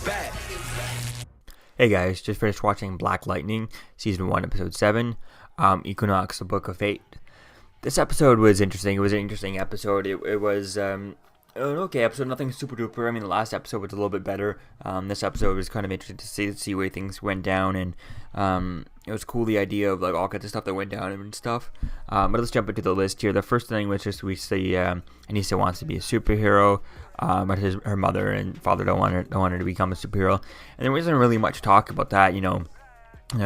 back. Hey guys, just finished watching Black Lightning, Season 1, Episode 7, Equinox, The Book of Fate. This episode was interesting. It was an interesting episode. It was an okay episode, nothing super duper. I mean, the last episode was a little bit better. This episode was kind of interesting to see where things went down, and it was cool, the idea of like all kinds of stuff that went down and stuff. But let's jump into the list here. The first thing was just we see Anissa wants to be a superhero, but her mother and father don't want her to become a superhero, and there wasn't really much talk about that.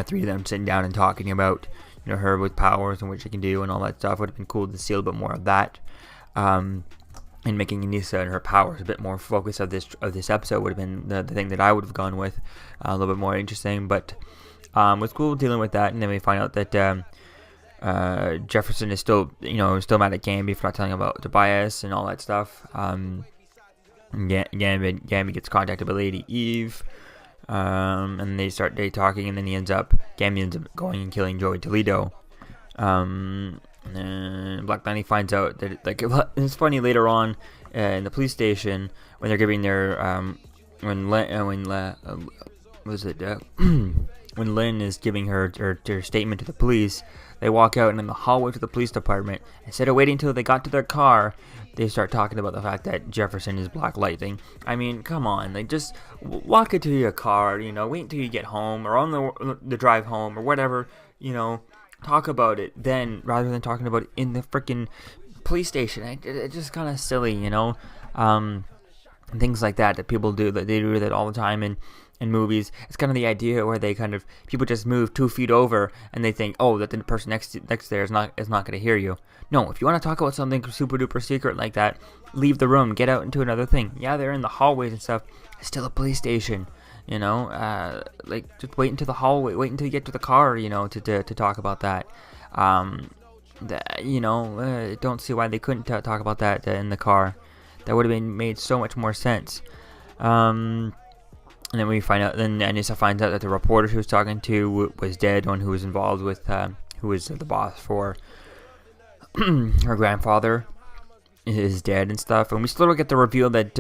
Three of them sitting down and talking about her with powers and what she can do and all that stuff. Would have been cool to see a little bit more of that. And making Anissa and her powers a bit more focus of this episode would have been the thing that I would have gone with, a little bit more interesting. But it was cool dealing with that, and then we find out that Jefferson is still mad at Gamby for not telling him about Tobias and all that stuff. Gamby gets contacted by Lady Eve, and they start talking, and then Gamby ends up going and killing Joey Toledo. And Black Lightning finds out that it's funny later on in the police station when they're giving their when Lynn is giving her statement to the police. They walk out, and in the hallway to the police department, instead of waiting until they got to their car, they start talking about the fact that Jefferson is Black Lightning. I mean, come on, like just walk it to your car, wait until you get home or on the drive home or whatever, talk about it then rather than talking about it in the freaking police station. It's just kind of silly, things like that people do, that they do that all the time in movies. It's kind of the idea where people just move 2 feet over and they think, that the person next there is not going to hear you. No, if you want to talk about something super duper secret like that, leave the room, get out into another thing. Yeah, they're in the hallways and stuff. It's still a police station. Just wait until the hallway, wait until you get to the car, to talk about that. Don't see why they couldn't talk about that in the car. That would have made so much more sense. And then we find out, then Anissa finds out that the reporter she was talking to was dead, one who was involved with, who was the boss for her grandfather is dead and stuff. And we still don't get the reveal that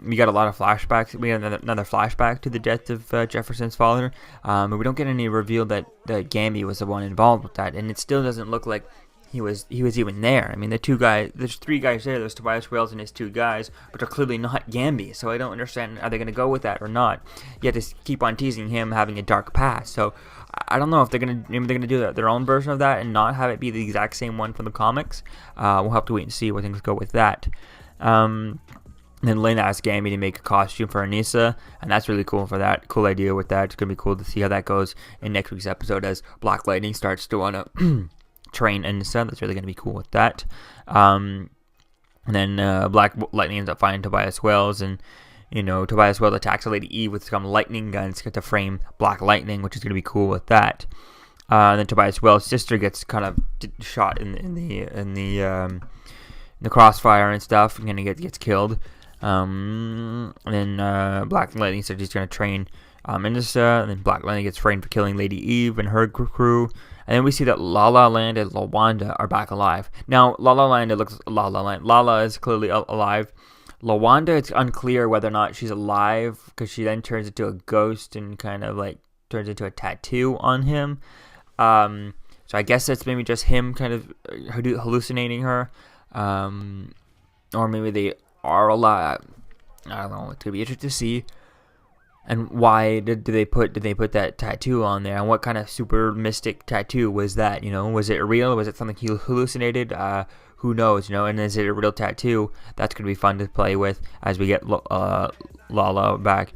we got a lot of flashbacks. We got another flashback to the death of Jefferson's father, but we don't get any reveal that Gamby was the one involved with that, and it still doesn't look like he was even there. I mean, there's 3 guys there. There's Tobias Wales and his 2 guys, but they're clearly not Gamby. So I don't understand, are they going to go with that or not? You have to keep on teasing him having a dark past. So I don't know if they're going to do their own version of that and not have it be the exact same one from the comics. We'll have to wait and see where things go with that. Then Lynn asks Gamby to make a costume for Anissa, and that's really cool for that. Cool idea with that. It's going to be cool to see how that goes in next week's episode as Black Lightning starts to want to train Anissa. That's really going to be cool with that. And then Black Lightning ends up finding Tobias Wells, and Tobias Wells attacks Lady Eve with some lightning guns to frame Black Lightning, which is going to be cool with that. And then Tobias Wells' sister gets kind of shot in the crossfire and stuff, and gets killed. And then Black Lightning said he's going to train Anissa, and then Black Lightning gets framed for killing Lady Eve and her crew. And then we see that La La Land and LaWanda are back alive. Now, La La Land is clearly alive. LaWanda, it's unclear whether or not she's alive, because she then turns into a ghost and kind of turns into a tattoo on him. So I guess that's maybe just him kind of hallucinating her. Or maybe they are alive. I don't know. It's going to be interesting to see. And why did they put that tattoo on there? And what kind of super mystic tattoo was that? Was it real? Was it something he hallucinated? Who knows? And is it a real tattoo? That's going to be fun to play with as we get Lala back.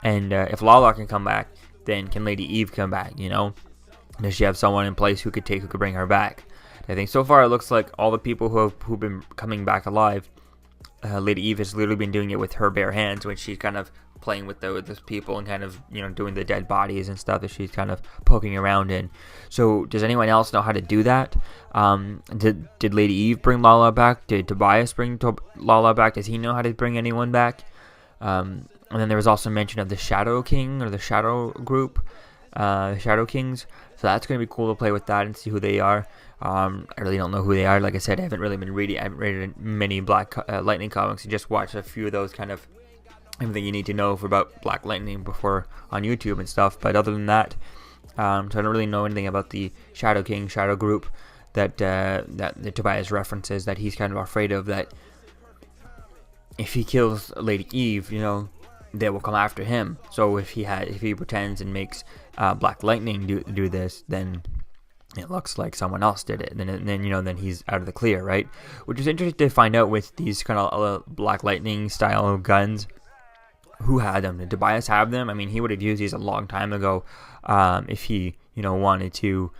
And if Lala can come back, then can Lady Eve come back? Does she have someone in place who could bring her back? I think so far it looks like all the people who've been coming back alive, Lady Eve has literally been doing it with her bare hands when she's kind of playing with those people and kind of doing the dead bodies and stuff that she's kind of poking around in. So does anyone else know how to do that? Did Lady Eve bring Lala back? Did Tobias bring Lala back? Does he know how to bring anyone back? And then there was also mention of the Shadow King or the Shadow Group, the Shadow Kings. So that's going to be cool to play with that and see who they are. I really don't know who they are. Like I said, I haven't read many Black Lightning comics. I just watched a few of those kind of everything you need to know about Black Lightning before on YouTube and stuff. But other than that, so I don't really know anything about the Shadow King, Shadow Group that Tobias references, that he's kind of afraid of, that if he kills Lady Eve, they will come after him. So if he pretends and makes Black Lightning do this, then it looks like someone else did it. Then he's out of the clear, right? Which is interesting to find out with these kind of Black Lightning style guns. Who had them? Did Tobias have them? I mean, he would have used these a long time ago, if he, wanted to,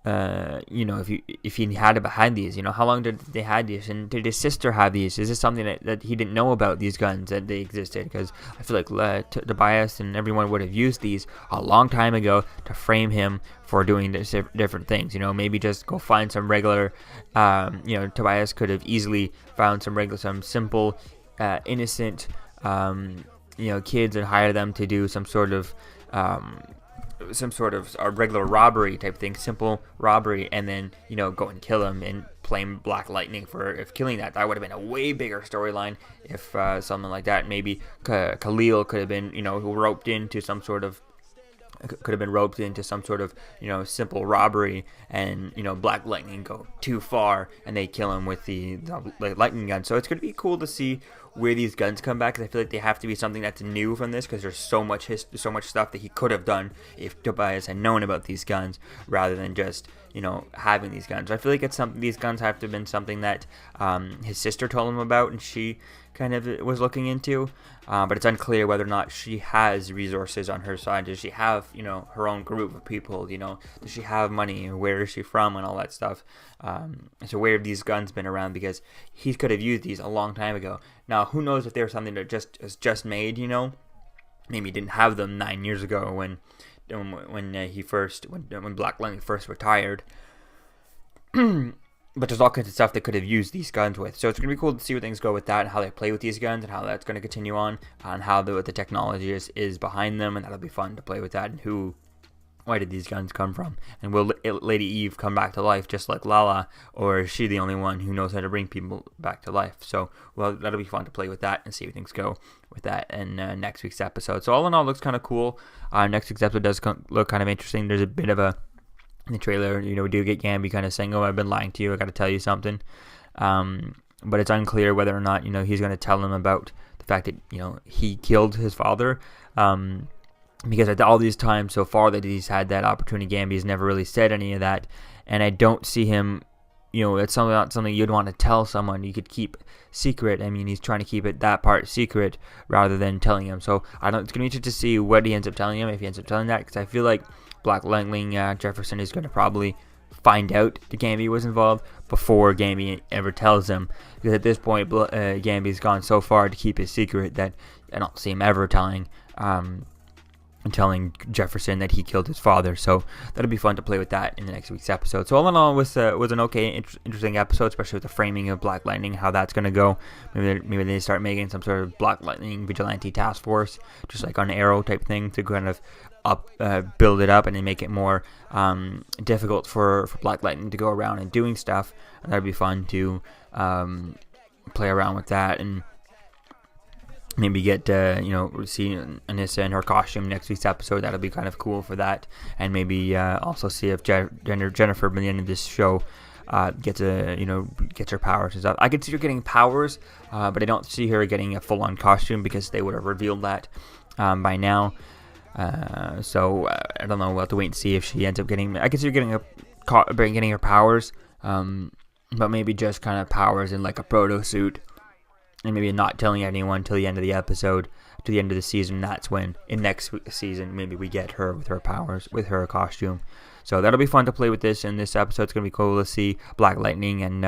if he had these. How long did they had these? And did his sister have these? Is this something that he didn't know about, these guns, that they existed? Because I feel like Tobias and everyone would have used these a long time ago to frame him for doing different things. Maybe just go find some regular, Tobias could have easily found some simple, innocent, kids, and hire them to do some sort of a regular robbery type thing, simple robbery, and then go and kill him and blame Black Lightning for killing that. That would have been a way bigger storyline if something like that. Maybe Khalil could have been roped into some sort of simple robbery, and Black Lightning go too far and they kill him with the lightning gun. So it's going to be cool to see where these guns come back, because I feel like they have to be something that's new from this, because there's so much stuff that he could have done if Tobias had known about these guns, rather than just having these guns. I feel like these guns have to have been something that his sister told him about, and she kind of was looking into, but it's unclear whether or not she has resources on her side. Does she have her own group of people? Does she have money? Where is she from, and all that stuff? So where have these guns been around? Because he could have used these a long time ago. Now who knows if they're something that just made, maybe he didn't have them 9 years ago when Black Lightning first retired. But there's all kinds of stuff they could have used these guns with. So it's going to be cool to see where things go with that, and how they play with these guns, and how that's going to continue on, and how the technology is behind them, and that'll be fun to play with that, and why did these guns come from? And will Lady Eve come back to life just like Lala, or is she the only one who knows how to bring people back to life? So, that'll be fun to play with that and see where things go with that in next week's episode. So all in all, it looks kind of cool. Next week's episode does look kind of interesting. There's a bit of in the trailer, we do get Gambi kind of saying, "Oh, I've been lying to you. I got to tell you something." But it's unclear whether or not he's going to tell him about the fact that he killed his father. Because at all these times so far that he's had that opportunity, Gambi's never really said any of that, and I don't see him. It's not something you'd want to tell someone. You could keep secret. I mean, he's trying to keep that part secret rather than telling him. So it's going to be interesting to see what he ends up telling him, if he ends up telling that, because I feel like Black Lightning Jefferson is going to probably find out that Gambi was involved before Gambi ever tells him, because at this point Gambi's gone so far to keep his secret that I don't see him ever telling Jefferson that he killed his father. So that'll be fun to play with that in the next week's episode. So all in all, was an okay, interesting episode, especially with the framing of Black Lightning, how that's going to go. Maybe they start making some sort of Black Lightning vigilante task force, just like on Arrow type thing, to kind of build it up and then make it more difficult for Black Lightning to go around and doing stuff. And that'd be fun to play around with that, and maybe get see Anissa in her costume next week's episode. That'll be kind of cool for that. And maybe also see if Jennifer by the end of this show gets her powers and stuff. I could see her getting powers, but I don't see her getting a full-on costume, because they would have revealed that by now. So I don't know. We'll have to wait and see if she ends up getting. I could see her getting her powers, but maybe just kind of powers in like a proto suit, and maybe not telling anyone till the end of the episode, to the end of the season. That's when in next season maybe we get her with her powers, with her costume. So that'll be fun to play with this. In this episode, it's gonna be cool to see Black Lightning and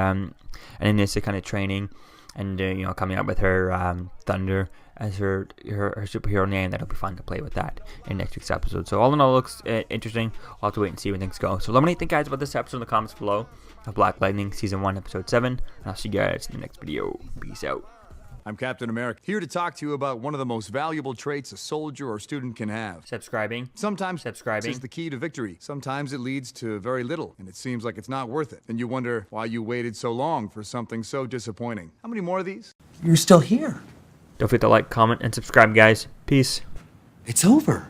Anissa kind of training, and coming up with her Thunder as her superhero name. That'll be fun to play with that in next week's episode. So all in all, it looks interesting. I'll have to wait and see when things go. So let me know what you think, guys, about this episode in the comments below of Black Lightning Season 1, Episode 7. And I'll see you guys in the next video. Peace out. I'm Captain America, here to talk to you about one of the most valuable traits a soldier or student can have. Subscribing. Sometimes subscribing is the key to victory. Sometimes it leads to very little, and it seems like it's not worth it. And you wonder why you waited so long for something so disappointing. How many more of these? You're still here. Don't forget to like, comment, and subscribe, guys. Peace. It's over.